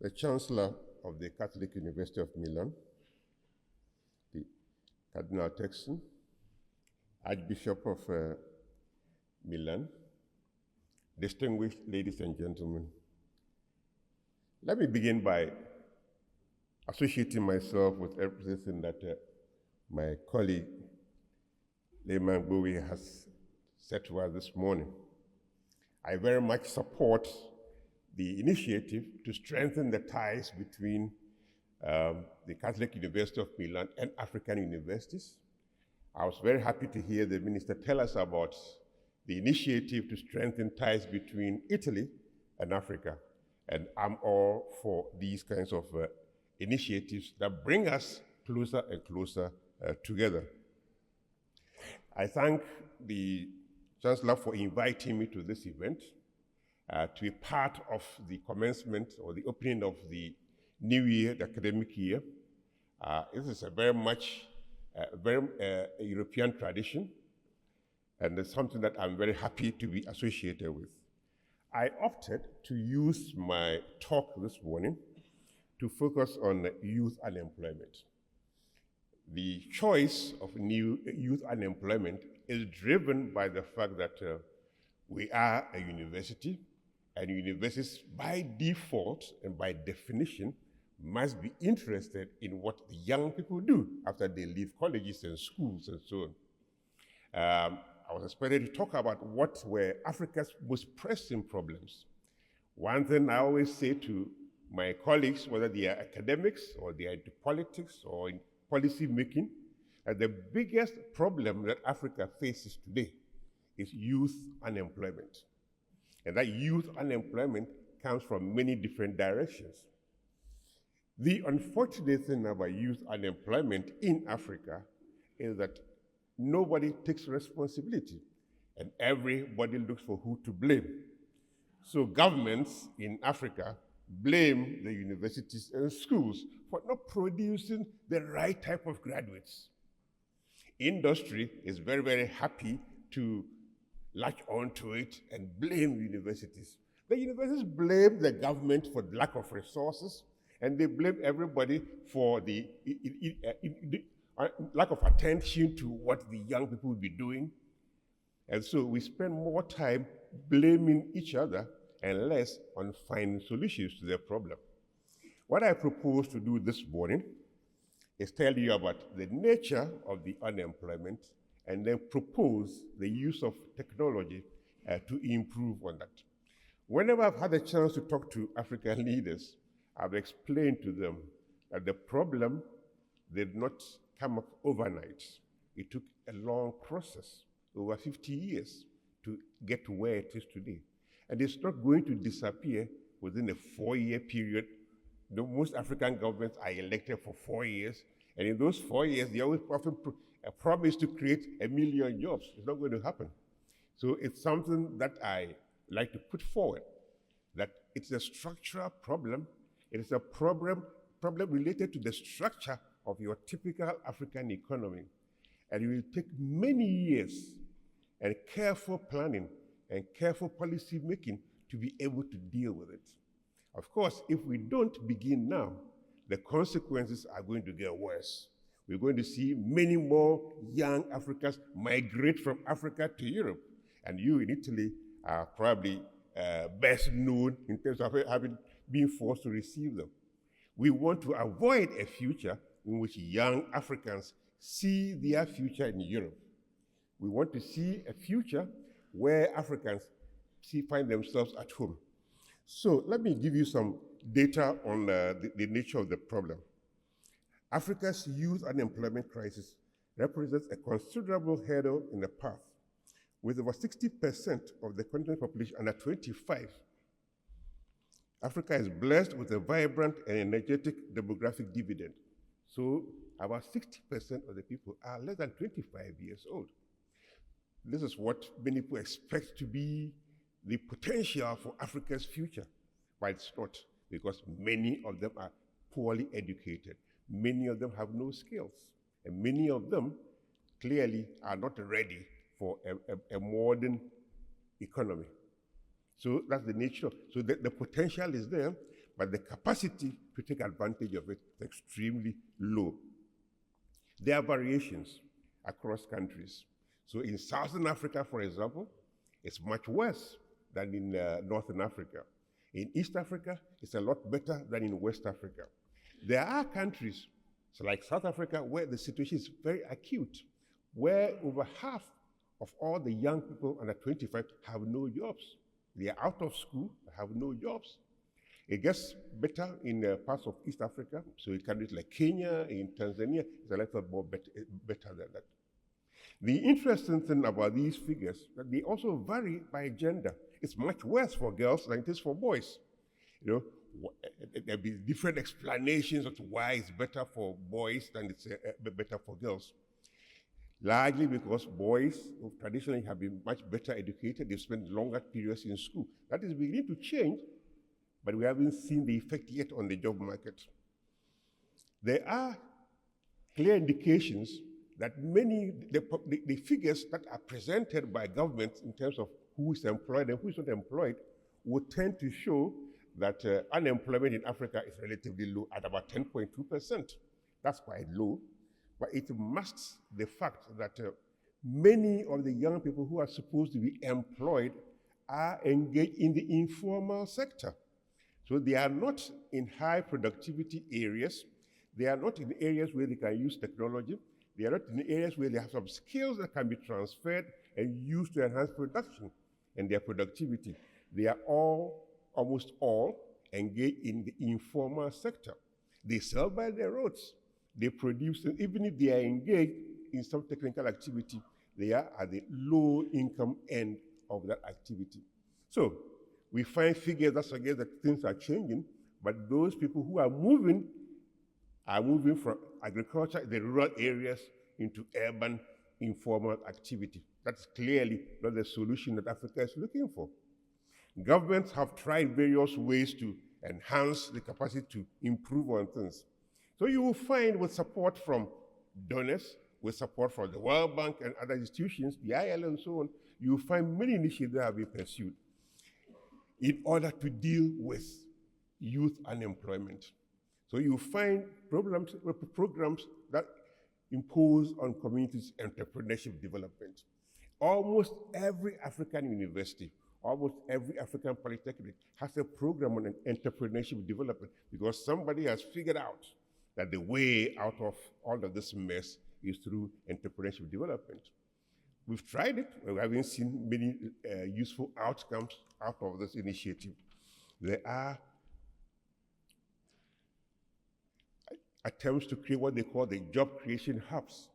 the Chancellor of the Catholic University of Milan, the Cardinal Texan, Archbishop of Milan, distinguished ladies and gentlemen. Let me begin by associating myself with everything that my colleague, Layman Bowie, has said to us this morning. I very much support the initiative to strengthen the ties between the Catholic University of Milan and African universities. I was very happy to hear the minister tell us about the initiative to strengthen ties between Italy and Africa. And I'm all for these kinds of initiatives that bring us closer and closer together. I thank the Chancellor for inviting me to this event, to be part of the commencement or the opening of the new year, the academic year. This is a very much European tradition, and it's something that I'm very happy to be associated with. I opted to use my talk this morning to focus on youth unemployment. The choice of new youth unemployment is driven by the fact that we are a university, and universities by default and by definition must be interested in what the young people do after they leave colleges and schools and so on. I was expected to talk about what were Africa's most pressing problems. One thing I always say to my colleagues, whether they are academics or they are into politics or in policy making, that the biggest problem that Africa faces today is youth unemployment. And that youth unemployment comes from many different directions. The unfortunate thing about youth unemployment in Africa is that nobody takes responsibility, and everybody looks for who to blame. So governments in Africa blame the universities and schools for not producing the right type of graduates. Industry is very, very happy to latch onto it and blame universities. The universities blame the government for the lack of resources, and they blame everybody for the lack of attention to what the young people will be doing. And so we spend more time blaming each other and less on finding solutions to their problem. What I propose to do this morning is tell you about the nature of the unemployment and then propose the use of technology to improve on that. Whenever I've had a chance to talk to African leaders, I've explained to them that the problem did not come up overnight. It took a long process, over 50 years, to get to where it is today. And it's not going to disappear within a 4-year period. Most African governments are elected for 4 years, and in those 4 years, they always often promise to create 1 million jobs. It's not going to happen. So it's something that I like to put forward, that it's a structural problem. It is a problem related to the structure of your typical African economy. And it will take many years and careful planning and careful policy making to be able to deal with it. Of course, if we don't begin now, the consequences are going to get worse. We're going to see many more young Africans migrate from Africa to Europe. And you in Italy are probably best known in terms of having been forced to receive them. We want to avoid a future in which young Africans see their future in Europe. We want to see a future where Africans find themselves at home. So let me give you some data on the nature of the problem. Africa's youth unemployment crisis represents a considerable hurdle in the path, with over 60% of the continent population under 25. Africa is blessed with a vibrant and energetic demographic dividend. So about 60% of the people are less than 25 years old. This is what many people expect to be the potential for Africa's future, but it's not, because many of them are poorly educated. Many of them have no skills, and many of them clearly are not ready for a modern economy. So that's the nature. So the potential is there, but the capacity to take advantage of it is extremely low. There are variations across countries. So in Southern Africa, for example, it's much worse than in Northern Africa. In East Africa, it's a lot better than in West Africa. There are countries, so like South Africa, where the situation is very acute, where over half of all the young people under 25 have no jobs. They are out of school, have no jobs. It gets better in parts of East Africa, so in countries like Kenya, in Tanzania, it's a little more better than that. The interesting thing about these figures, that they also vary by gender. It's much worse for girls than it is for boys. You know, there'll be different explanations as to why it's better for boys than it's better for girls. Largely because boys who traditionally have been much better educated, they've spent longer periods in school. That is beginning to change, but we haven't seen the effect yet on the job market. There are clear indications that the figures that are presented by governments in terms of who is employed and who is not employed would tend to show that unemployment in Africa is relatively low at about 10.2%. That's quite low, but it masks the fact that many of the young people who are supposed to be employed are engaged in the informal sector. So they are not in high productivity areas. They are not in areas where they can use technology. They are not in areas where they have some skills that can be transferred and used to enhance production and their productivity. They are almost all, engaged in the informal sector. They sell by the roads. They produce, and even if they are engaged in some technical activity, they are at the low income end of that activity. So we find figures that suggest that things are changing, but those people who are moving from agriculture, the rural areas, into urban informal activity. That's clearly not the solution that Africa is looking for. Governments have tried various ways to enhance the capacity to improve on things. So you will find with support from donors, with support from the World Bank and other institutions, the ILO and so on, you will find many initiatives that have been pursued in order to deal with youth unemployment. So you find programs that impose on communities entrepreneurship development. Almost every African university, almost every African polytechnic has a program on entrepreneurship development because somebody has figured out that the way out of all of this mess is through entrepreneurship development. We've tried it, we haven't seen many useful outcomes out of this initiative. There are attempts to create what they call the job creation hubs.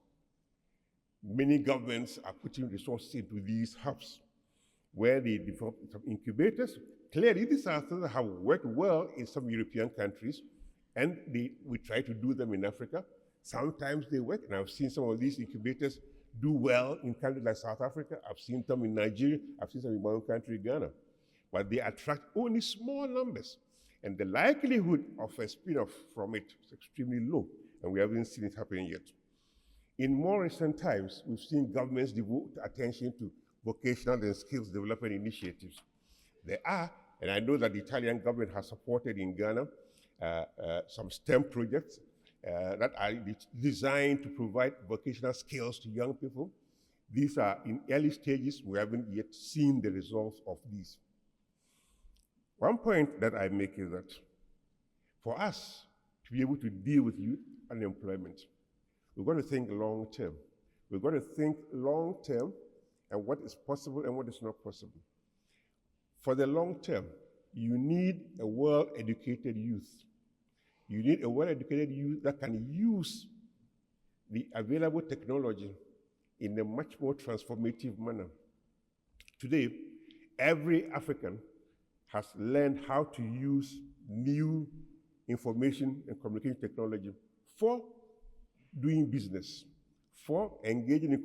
Many governments are putting resources into these hubs where they develop some incubators. Clearly, these are things that have worked well in some European countries, and we try to do them in Africa. Sometimes they work, and I've seen some of these incubators do well in countries like South Africa. I've seen them in Nigeria. I've seen some in my own country, Ghana. But they attract only small numbers. And the likelihood of a spin-off from it is extremely low, and we haven't seen it happening yet. In more recent times, we've seen governments devote attention to vocational and skills development initiatives. There are, and I know that the Italian government has supported in Ghana some STEM projects that are designed to provide vocational skills to young people. These are in early stages. We haven't yet seen the results of these. One point that I make is that for us to be able to deal with youth unemployment, we've got to think long term. We've got to think long term and what is possible and what is not possible. For the long term, you need a well-educated youth. You need a well-educated youth that can use the available technology in a much more transformative manner. Today, every African has learned how to use new information and communication technology for doing business, for engaging in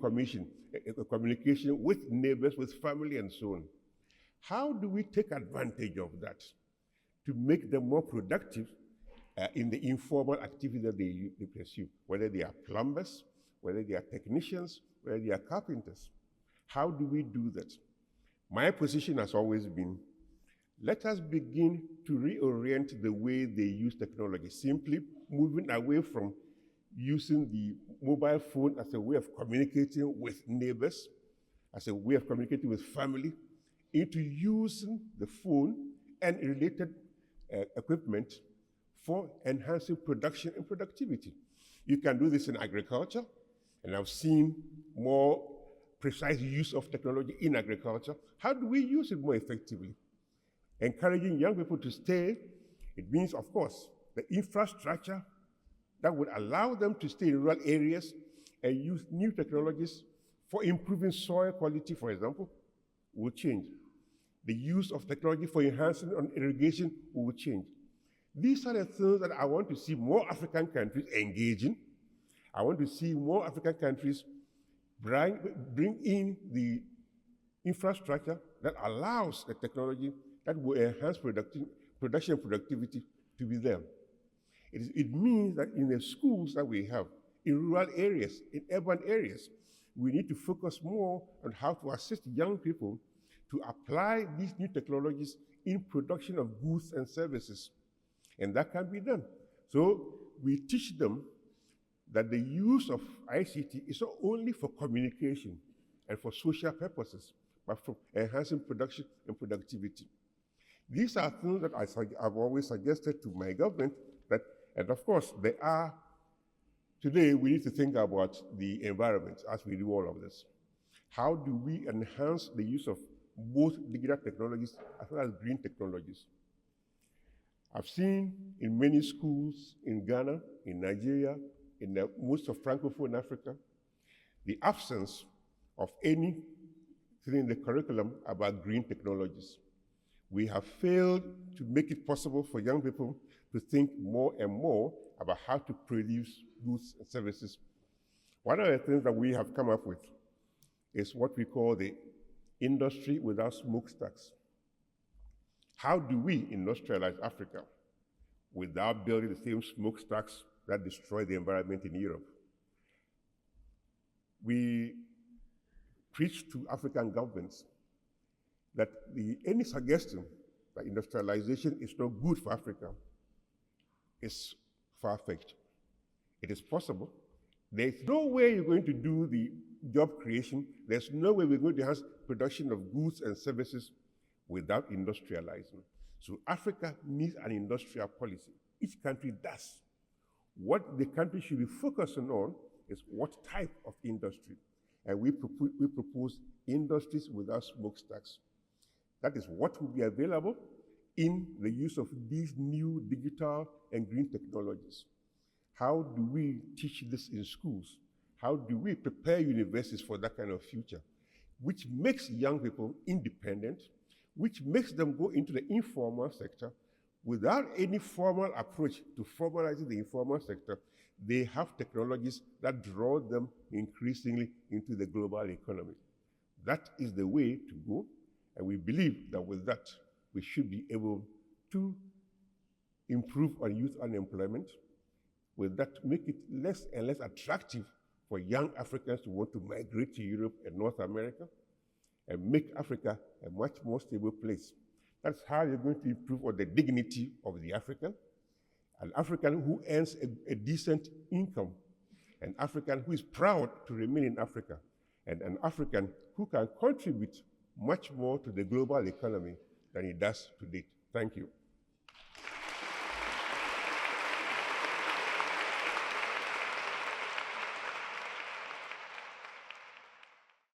communication with neighbors, with family, and so on. How do we take advantage of that to make them more productive in the informal activity that they pursue, whether they are plumbers, whether they are technicians, whether they are carpenters? How do we do that? My position has always been Let us begin to reorient the way they use technology, simply moving away from using the mobile phone as a way of communicating with neighbors, as a way of communicating with family, into using the phone and related equipment for enhancing production and productivity. You can do this in agriculture, and I've seen more precise use of technology in agriculture. How do we use it more effectively? Encouraging young people to stay, it means, of course, the infrastructure that would allow them to stay in rural areas and use new technologies for improving soil quality, for example, will change. The use of technology for enhancing on irrigation will change. These are the things that I want to see more African countries engage in. I want to see more African countries bring in the infrastructure that allows the technology that will enhance production and productivity to be there. It means that in the schools that we have, in rural areas, in urban areas, we need to focus more on how to assist young people to apply these new technologies in production of goods and services. And that can be done. So we teach them that the use of ICT is not only for communication and for social purposes, but for enhancing production and productivity. These are things that I've always suggested to my government that, and of course, today we need to think about the environment as we do all of this. How do we enhance the use of both digital technologies as well as green technologies? I've seen in many schools in Ghana, in Nigeria, in most of Francophone Africa, the absence of anything in the curriculum about green technologies. We have failed to make it possible for young people to think more and more about how to produce goods and services. One of the things that we have come up with is what we call the industry without smokestacks. How do we industrialize Africa without building the same smokestacks that destroy the environment in Europe? We preach to African governments that any suggestion that industrialization is not good for Africa is far-fetched. It is possible. There's no way you're going to do the job creation. There's no way we're going to have production of goods and services without industrializing. So Africa needs an industrial policy. Each country does. What the country should be focusing on is what type of industry. And we propose industries without smokestacks. That is what will be available in the use of these new digital and green technologies. How do we teach this in schools? How do we prepare universities for that kind of future? Which makes young people independent, which makes them go into the informal sector without any formal approach to formalizing the informal sector. They have technologies that draw them increasingly into the global economy. That is the way to go, and we believe that with that, we should be able to improve on youth unemployment. With that, make it less and less attractive for young Africans to want to migrate to Europe and North America, and make Africa a much more stable place. That's how you're going to improve on the dignity of the African, an African who earns a decent income, an African who is proud to remain in Africa, and an African who can contribute much more to the global economy than he does to date. Thank you.